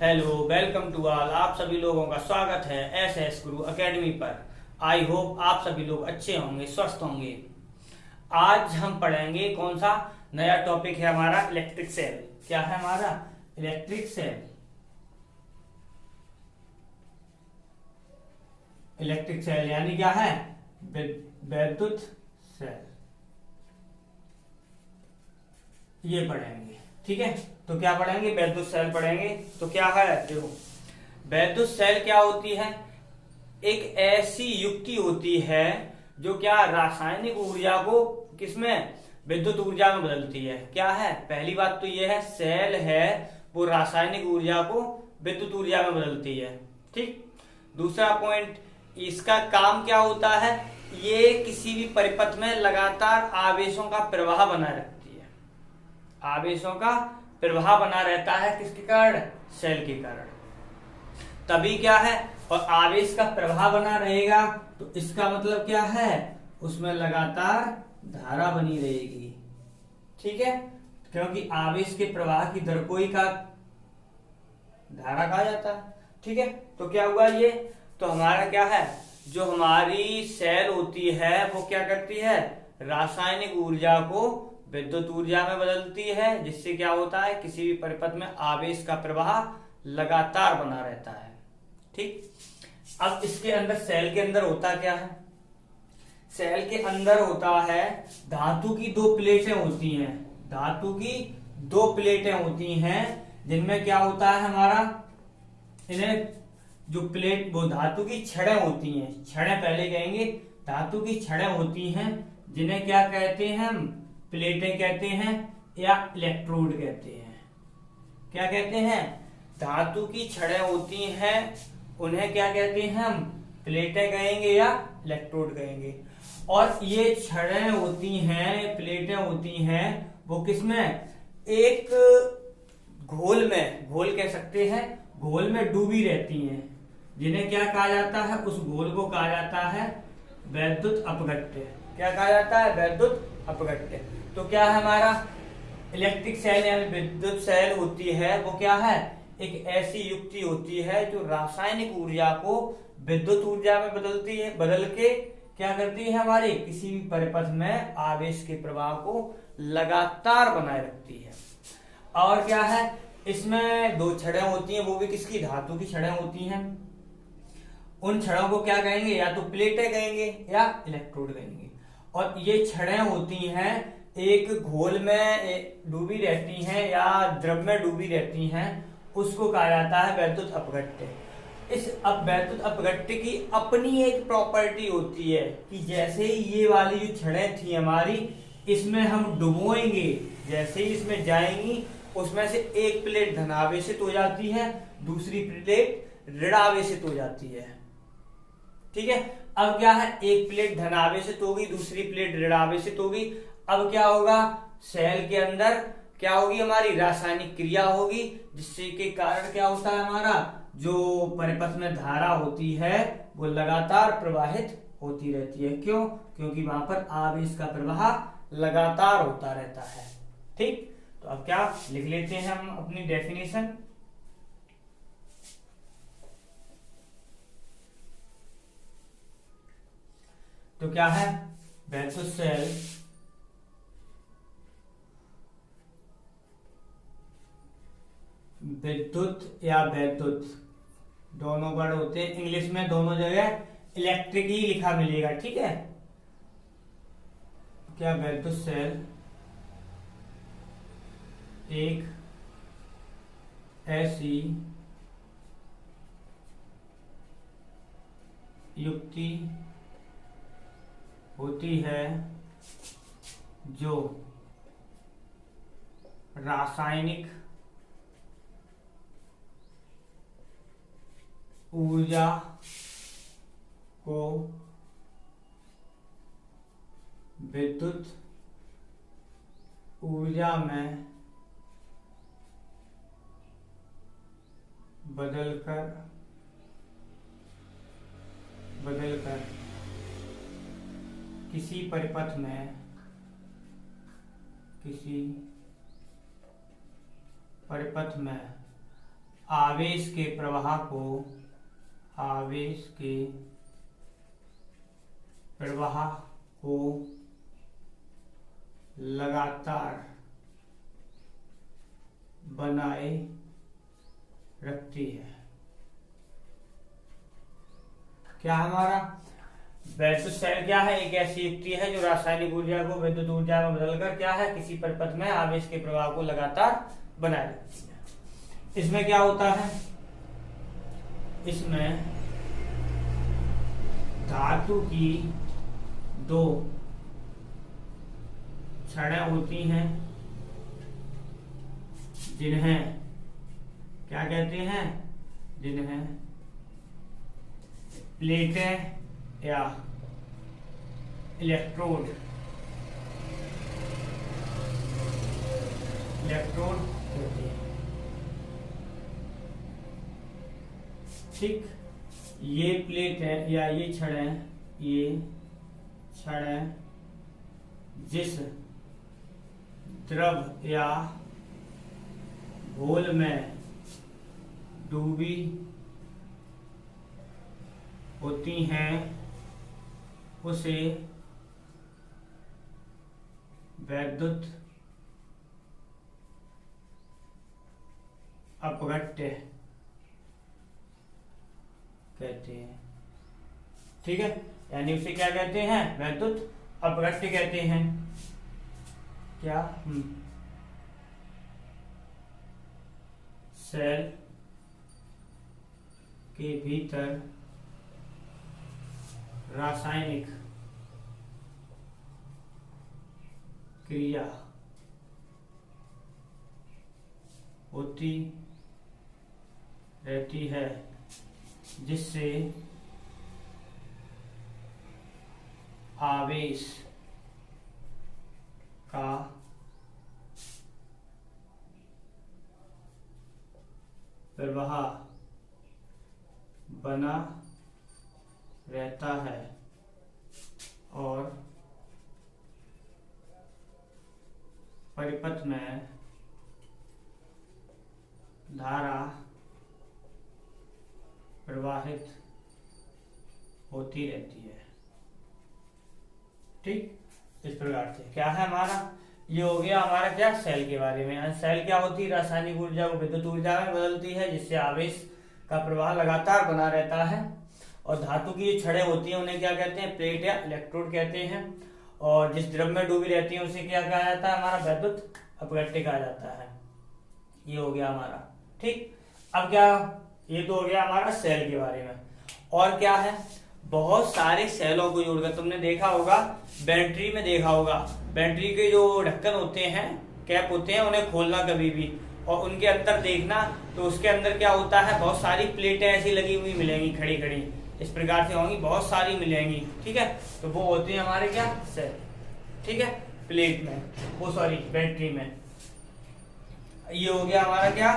Hello, welcome to all. आप सभी लोगों का स्वागत है एस गुरु एकेडमी पर। आई होप आप सभी लोग अच्छे होंगे, स्वस्थ होंगे। आज हम पढ़ेंगे कौन सा नया टॉपिक है हमारा, इलेक्ट्रिक सेल। क्या है हमारा? Electric cell. इलेक्ट्रिक सेल यानी क्या है? वैद्युत सेल। ये पढ़ेंगे, ठीक है। तो क्या पढ़ेंगे? वैद्युत सेल पढ़ेंगे। तो क्या है, देखो, वैद्युत सेल क्या होती है? एक ऐसी युक्ति होती है जो क्या रासायनिक ऊर्जा को किसमें, विद्युत ऊर्जा में बदलती है। क्या है? पहली बात तो यह है, सेल है वो रासायनिक ऊर्जा को विद्युत ऊर्जा में बदलती है, ठीक। दूसरा पॉइंट, इसका काम क्या होता है? ये किसी भी परिपथ में लगातार आवेशों का प्रवाह बनाए रखती है। आवेशों का प्रवाह बना रहता है किसके कारण? सेल के कारण। तभी क्या है, और आवेश का प्रवाह बना रहेगा तो इसका मतलब क्या है? उसमें लगातार धारा बनी रहेगी, ठीक है। क्योंकि आवेश के प्रवाह की दर को ही का धारा कहा जाता है, ठीक है। तो क्या हुआ ये? तो हमारा क्या है, जो हमारी सेल होती है वो क्या करती है? रासायनिक ऊर्जा को विद्युत ऊर्जा में बदलती है, जिससे क्या होता है, किसी भी परिपथ में आवेश का प्रवाह लगातार बना रहता है, ठीक। अब इसके अंदर, सेल के अंदर होता क्या है? सेल के अंदर होता है, धातु की दो प्लेटें होती हैं। धातु की दो प्लेटें होती हैं जिनमें क्या होता है हमारा, इन्हें जो प्लेट, वो धातु की छड़ें होती हैं। छड़ें पहले कहेंगे, धातु की छड़ें होती हैं जिन्हें क्या कहते हैं हम? प्लेटें कहते हैं या इलेक्ट्रोड कहते हैं। क्या कहते हैं? धातु की छड़ें होती हैं, उन्हें क्या कहते हैं हम? प्लेटें कहेंगे या इलेक्ट्रोड कहेंगे। और ये छड़ें होती हैं, प्लेटें होती हैं, वो किसमें? एक घोल में, घोल कह सकते हैं, घोल में डूबी रहती हैं, जिन्हें क्या कहा जाता है? उस घोल को कहा जाता है वैद्युत अपघट्य। क्या कहा जाता है? वैद्युत अपघट्य। तो क्या है हमारा इलेक्ट्रिक सेल यानी विद्युत सेल होती है, वो क्या है? एक ऐसी युक्ति होती है जो रासायनिक ऊर्जा को विद्युत ऊर्जा में बदलती है, बदल के क्या करती है, हमारे किसी भी परिपथ में आवेश के प्रवाह को लगातार बनाए रखती है। और क्या है, इसमें दो छड़ें होती हैं, वो भी किसकी? धातु की छड़ें होती हैं। उन छड़ों को क्या कहेंगे? या तो प्लेटें कहेंगे या इलेक्ट्रोड कहेंगे। और ये छड़ें होती हैं, एक घोल में डूबी रहती हैं या द्रव में डूबी रहती हैं, उसको कहा जाता है वैद्युत अपघट्य। इस वैद्युत अपघट्य की अपनी एक प्रॉपर्टी होती है कि जैसे ही ये वाली जो छड़ें थी हमारी, इसमें हम डुबोएंगे, जैसे ही इसमें जाएंगी, उसमें से एक प्लेट धनावेशित हो जाती है, दूसरी प्लेट ऋणावेशित हो जाती है, ठीक है। अब क्या है, एक प्लेट धनावेशित होगी, दूसरी प्लेट ऋणावेशित होगी। अब क्या होगा, सेल के अंदर क्या होगी, हमारी रासायनिक क्रिया होगी, जिससे के कारण क्या होता है, हमारा जो परिपथ में धारा होती है वो लगातार प्रवाहित होती रहती है। क्यों? क्योंकि वहां पर आवेश का प्रवाह लगातार होता रहता है, ठीक। तो अब क्या लिख लेते हैं हम अपनी डेफिनेशन। तो क्या है, वैद्युत सेल विद्युत या वैद्युत दोनों वर्ड होते हैं इंग्लिश में, दोनों जगह इलेक्ट्रिक ही लिखा मिलेगा, ठीक है। क्या वैद्युत सेल एक ऐसी युक्ति होती है जो रासायनिक ऊर्जा को विद्युत ऊर्जा में बदलकर किसी परिपथ में आवेश के प्रवाह को लगातार बनाए रखती है। क्या हमारा वैद्युत सेल क्या है? एक ऐसी युक्ति है जो रासायनिक ऊर्जा को विद्युत ऊर्जा में बदलकर क्या है, किसी परिपथ में आवेश के प्रवाह को लगातार बनाए रखती है। इसमें क्या होता है? इसमें धातु की दो छड़ें होती हैं जिन्हें क्या कहते हैं? जिन्हें प्लेटें या इलेक्ट्रोड कहते हैं। ठीक, ये प्लेट है या ये छड़ें जिस द्रव या घोल में डूबी होती हैं उसे वैद्युत अपघट्य कहते हैं। ठीक है, यानी उसे क्या कहते हैं? वैद्युत अपघट्य कहते हैं। क्या? सेल के भीतर रासायनिक क्रिया होती रहती है जिससे आवेश का प्रवाह बना रहता है और परिपथ में धारा प्रवाहित होती रहती है। ठीक, इस प्रकार से क्या है हमारा? ये हो गया हमारा क्या? सेल के बारे में। सेल क्या होती है? रासायनिक ऊर्जा को विद्युत ऊर्जा में बदलती है जिससे आवेश का प्रवाह लगातार बना रहता है। और धातु की जो छड़ें होती हैं उन्हें क्या कहते हैं? प्लेट या इलेक्ट्रोड कहते हैं। और जिस द्रव में डूबी रहती है उसे क्या कहा जाता है? हमारा वैद्युत अपघट्य कहा जाता है। ये हो गया हमारा। ठीक, अब क्या? ये तो हो गया हमारा सेल के बारे में। और क्या है? बहुत सारे सेलों को जोड़कर तुमने देखा होगा, बैटरी में देखा होगा, बैटरी के जो ढक्कन होते हैं, कैप होते हैं, उन्हें खोलना कभी भी और उनके अंदर देखना तो उसके अंदर क्या होता है? बहुत सारी प्लेटें ऐसी लगी हुई मिलेंगी, खड़ी खड़ी इस प्रकार से होंगी, बहुत सारी मिलेंगी। ठीक है, तो वो होती है हमारे क्या? सेल। ठीक है, प्लेट में, वो सॉरी बैटरी में। ये हो गया हमारा क्या?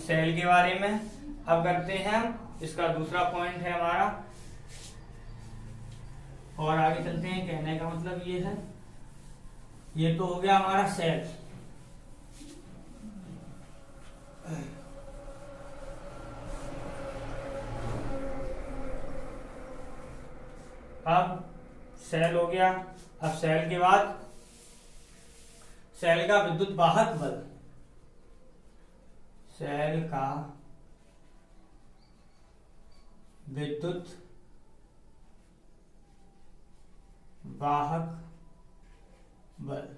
सेल के बारे में। अब करते हैं हम इसका दूसरा पॉइंट है हमारा, और आगे चलते हैं। कहने का मतलब ये है, ये तो हो गया हमारा सेल। अब सेल हो गया। अब सेल के बाद सेल का विद्युत वाहक बल। सेल का विद्युत वाहक बल।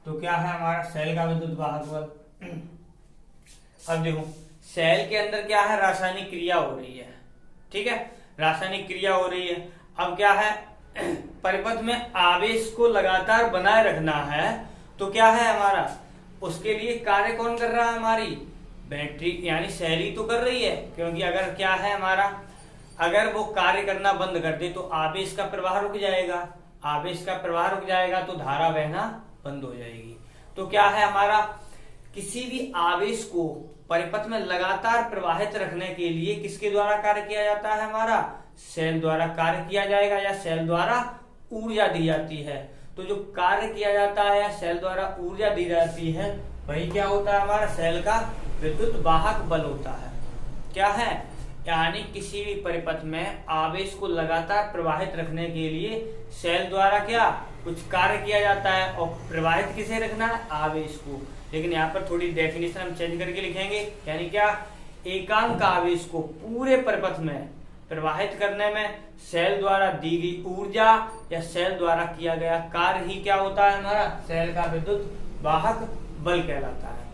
तो क्या है हमारा सेल का विद्युत वाहक बल? अब देखो, सेल के अंदर क्या है? रासायनिक क्रिया हो रही है। ठीक है, रासायनिक क्रिया हो रही है। अब क्या है? परिपथ में आवेश को लगातार बनाए रखना है, तो क्या है हमारा? उसके लिए कार्य कौन कर रहा है? हमारी बैटरी यानी सेल ही तो कर रही है। क्योंकि अगर क्या है हमारा, अगर वो कार्य करना बंद कर दे तो आवेश का प्रवाह रुक जाएगा। आवेश का प्रवाह रुक जाएगा तो धारा बहना बंद हो जाएगी। तो क्या है हमारा? किसी भी आवेश को परिपथ में लगातार प्रवाहित रखने के लिए किसके द्वारा कार्य किया जाता है? हमारा सेल द्वारा कार्य किया जाएगा या सेल द्वारा ऊर्जा दी जाती है। तो जो कार्य किया जाता है या सेल द्वारा ऊर्जा दी जाती है वही क्या होता है? हमारा सेल का विद्युत वाहक बल होता है। क्या है, यानी किसी भी परिपथ में आवेश को लगातार प्रवाहित रखने के लिए सेल द्वारा क्या कुछ कार्य किया जाता है, और प्रवाहित किसे रखना है, आवेश को। लेकिन यहाँ पर थोड़ी डेफिनेशन हम चेंज करके लिखेंगे, यानी क्या, एकांक आवेश को पूरे परिपथ में प्रवाहित करने में सेल द्वारा दी गई ऊर्जा या सेल द्वारा किया गया कार्य ही क्या होता है, हमारा सेल का विद्युत वाहक बल कहलाता है।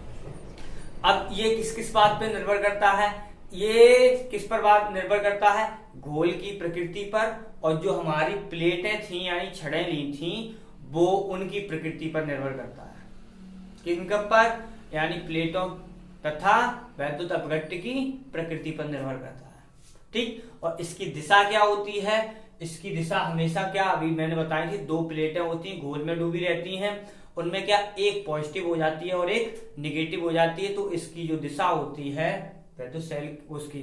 अब ये किस किस बात पे निर्भर करता है, ये किस पर बात निर्भर करता है, घोल की प्रकृति पर, और जो हमारी प्लेटें थी यानी छड़ें ली थी वो उनकी प्रकृति पर निर्भर करता है। किन पर, यानी प्लेटों तथा वैद्युत अपघट्य की प्रकृति पर निर्भर करता है। ठीक, और इसकी दिशा क्या होती है, इसकी दिशा हमेशा क्या, अभी मैंने बताई थी, दो प्लेटें होती हैं, घोल में डूबी रहती हैं, उनमें क्या एक पॉजिटिव हो जाती है और एक निगेटिव हो जाती है, तो इसकी जो दिशा होती है वैद्युत सेल उसकी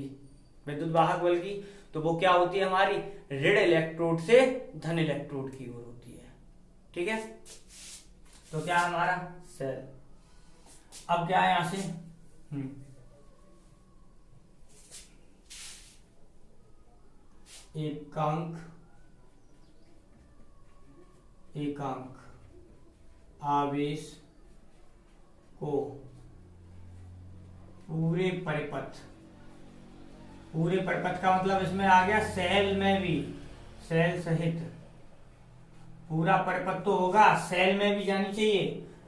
विद्युत वाहक बल की, तो वो क्या होती है, हमारी ऋण इलेक्ट्रोड से धन इलेक्ट्रोड की ओर होती है। ठीक है, तो क्या हमारा सेल, अब क्या है यहां से, एकांक आवेश को पूरे परिपथ का मतलब इसमें आ गया सेल में भी, सेल सहित पूरा परिपथ तो होगा, सेल में भी जानी चाहिए,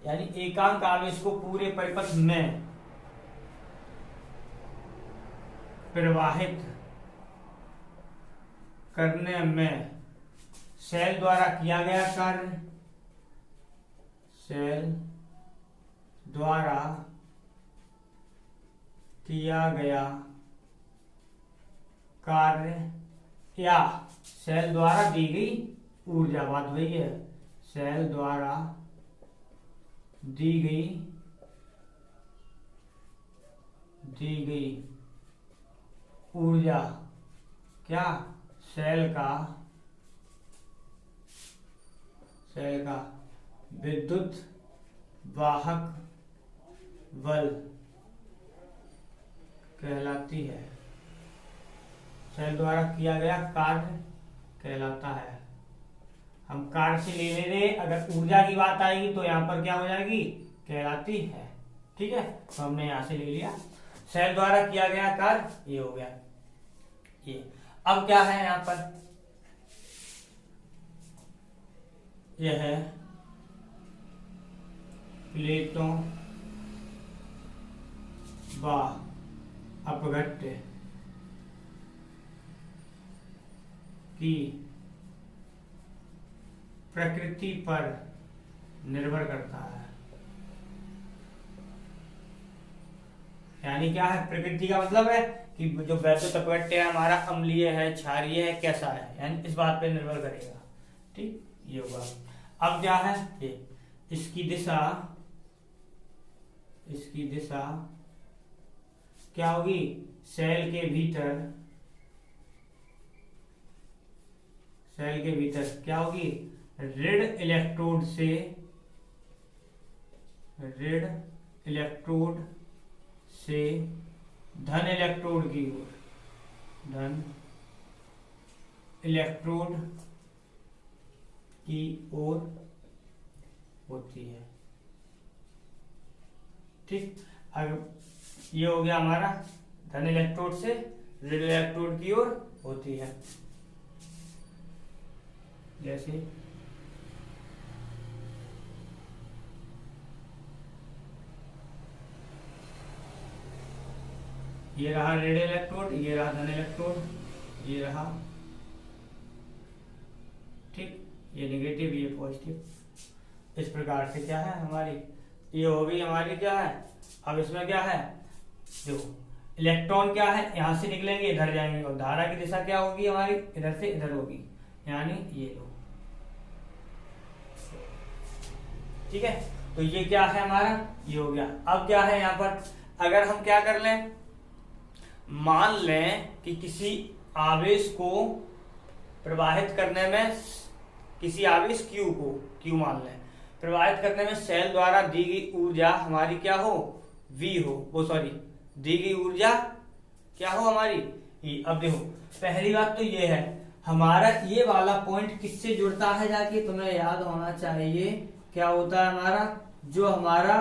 यानी एकांक आवेश को पूरे परिपथ में प्रवाहित करने में सेल द्वारा किया गया कार्य, सेल द्वारा किया गया कार्य या सेल द्वारा दी गई ऊर्जा, बात वही है, सेल द्वारा दी गई ऊर्जा, क्या, सेल का विद्युत वाहक बल कहलाती है, सेल द्वारा किया गया कार्य कहलाता है। हम कार्य से ले रहे, अगर ऊर्जा की बात आएगी तो यहां पर क्या हो जाएगी, कहलाती है। ठीक है, तो हमने यहां से ले लिया सेल द्वारा किया गया कार्य, ये हो गया ये। अब क्या है यहां पर, यह है प्लेटों व अपघट्य की प्रकृति पर निर्भर करता है। यानी क्या है, प्रकृति का मतलब है कि जो वैद्युत अपघट्य है हमारा अम्लीय है, क्षारीय है, कैसा है, यानी इस बात पे निर्भर करेगा। ठीक, ये होगा। अब क्या है, ये इसकी दिशा क्या होगी, सेल के भीतर क्या होगी, ऋण इलेक्ट्रोड से धन इलेक्ट्रोड की ओर होती है। ठीक, अब ये हो गया हमारा धन इलेक्ट्रोड से ऋण इलेक्ट्रोड की ओर होती है। जैसे ये रहा ऋण इलेक्ट्रोड, ये रहा धन इलेक्ट्रोड, ये रहा, ठीक, ये नेगेटिव, ये पॉजिटिव। इस प्रकार से क्या है हमारी, ये हो गई हमारी क्या है। अब इसमें क्या है, देखो इलेक्ट्रॉन क्या है, यहां से निकलेंगे इधर जाएंगे, और धारा की दिशा क्या होगी हमारी, इधर से इधर होगी, यानी ये लो। ठीक है, तो ये क्या है हमारा, ये हो गया। अब क्या है यहाँ पर, अगर हम क्या कर लें, मान लें कि किसी आवेश को प्रवाहित करने में, किसी आवेश Q मान लें, प्रवाहित करने में सेल द्वारा दी गई ऊर्जा हमारी क्या हो, V हो, वो सॉरी दी गई ऊर्जा क्या हो हमारी ई। अब देखो पहली बात तो ये है, हमारा ये वाला पॉइंट किससे जुड़ता है जाके, तुम्हें याद होना चाहिए क्या होता है हमारा, जो हमारा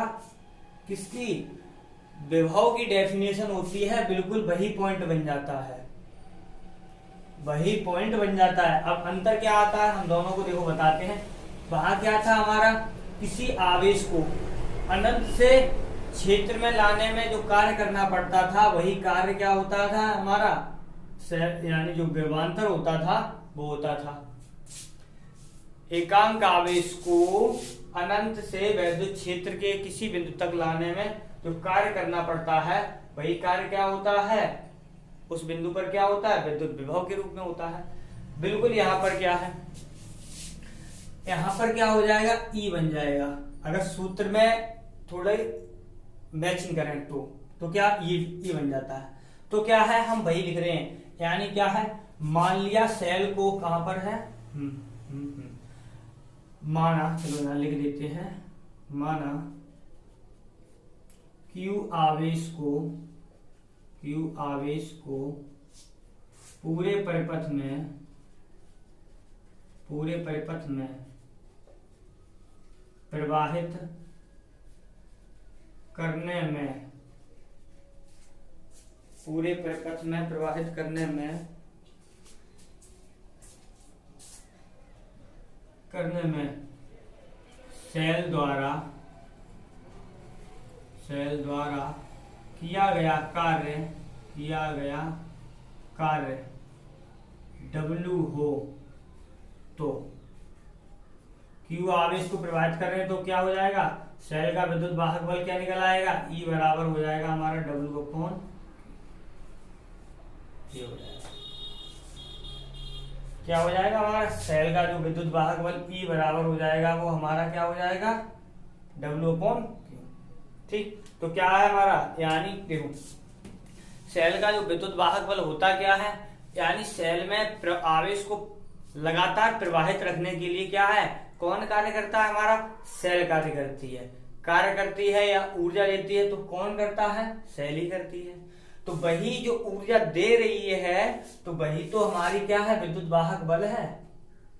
किसकी विभव की डेफिनेशन होती है, बिल्कुल वही पॉइंट बन जाता है, वही पॉइंट बन जाता है। अब अंतर क्या आता है हम दोनों को देखो बताते हैं। वहां क्या था हमारा, किसी आवेश को अनंत से क्षेत्र में लाने में जो कार्य करना पड़ता था, वही कार्य क्या होता था हमारा, यानी जो विभवांतर होता था वो होता था। एकांक आवेश को अनंत से वैद्युत क्षेत्र के किसी बिंदु तक लाने में जो कार्य करना पड़ता है, वही कार्य क्या होता है, उस बिंदु पर क्या होता है, विद्युत विभव के रूप में होता है। बिल्कुल यहाँ पर क्या है, यहाँ पर क्या हो जाएगा, ई बन जाएगा। अगर सूत्र में थोड़े मैचिंग करें तो क्या ये बन जाता है। तो क्या है, हम वही लिख रहे हैं, यानी क्या है, मान लिया सेल को कहां पर है, माना, चलो यहां लिख देते हैं, माना Q आवेश को पूरे परिपथ में प्रवाहित करने में सेल द्वारा किया गया कार्य W हो, तो Q आवेश को प्रवाहित कर रहे हैं तो क्या हो जाएगा, सेल का विद्युत वाहक बल क्या निकल आएगा, E बराबर हो जाएगा हमारा W अपॉन ये हो जाएगा, क्या हो जाएगा हमारा, सेल का जो विद्युत वाहक बल E बराबर हो जाएगा वो हमारा क्या हो जाएगा, W अपॉन Q। ठीक, तो क्या है हमारा, यानी देखो सेल का जो विद्युत वाहक बल होता क्या है, यानी सेल में आवेश को लगातार प्रवाहित रखने के लिए क्या है, कौन कार्य करता है हमारा, सेल कार्य करती है या ऊर्जा देती है, तो कौन करता है, सेल ही करती है। तो वही जो ऊर्जा दे रही है, तो वही तो हमारी क्या है, विद्युत वाहक बल है।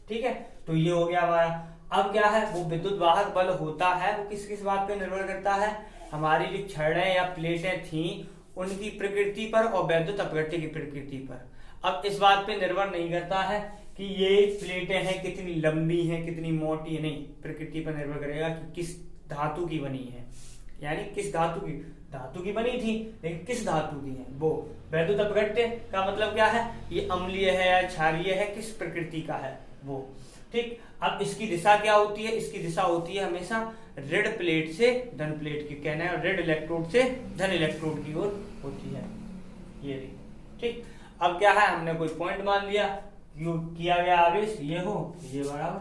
ठीक है, तो ये हो गया हमारा। अब क्या है, वो विद्युत वाहक बल होता है वो किस किस बात पे निर्भर करता है, हमारी जो छड़ें या प्लेटें थी उनकी प्रकृति पर और वैद्युत अपघट्य की प्रकृति पर। अब इस बात पे निर्भर नहीं करता है कि ये प्लेटें हैं कितनी लंबी हैं कितनी मोटी है, नहीं, प्रकृति पर निर्भर करेगा कि किस धातु की बनी है, यानी किस धातु की बनी थी, लेकिन किस धातु की है वो। वैद्युत अपघट्य का मतलब क्या है, ये अम्लीय है या क्षारीय है, किस प्रकृति का है वो। ठीक, अब इसकी दिशा क्या होती है, इसकी दिशा होती है हमेशा ऋण प्लेट से धन प्लेट की, कहना है ऋण इलेक्ट्रोड से धन इलेक्ट्रोड की ओर होती है ये। ठीक, अब क्या है, हमने कोई पॉइंट मान लिया, किया गया आवेश ये हो, ये बराबर।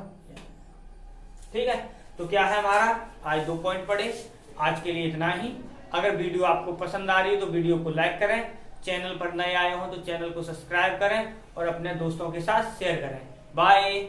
ठीक है, तो क्या है हमारा, आज 2 पॉइंट पढ़े, आज के लिए इतना ही। अगर वीडियो आपको पसंद आ रही है तो वीडियो को लाइक करें, चैनल पर नए आए हो तो चैनल को सब्सक्राइब करें और अपने दोस्तों के साथ शेयर करें। बाय।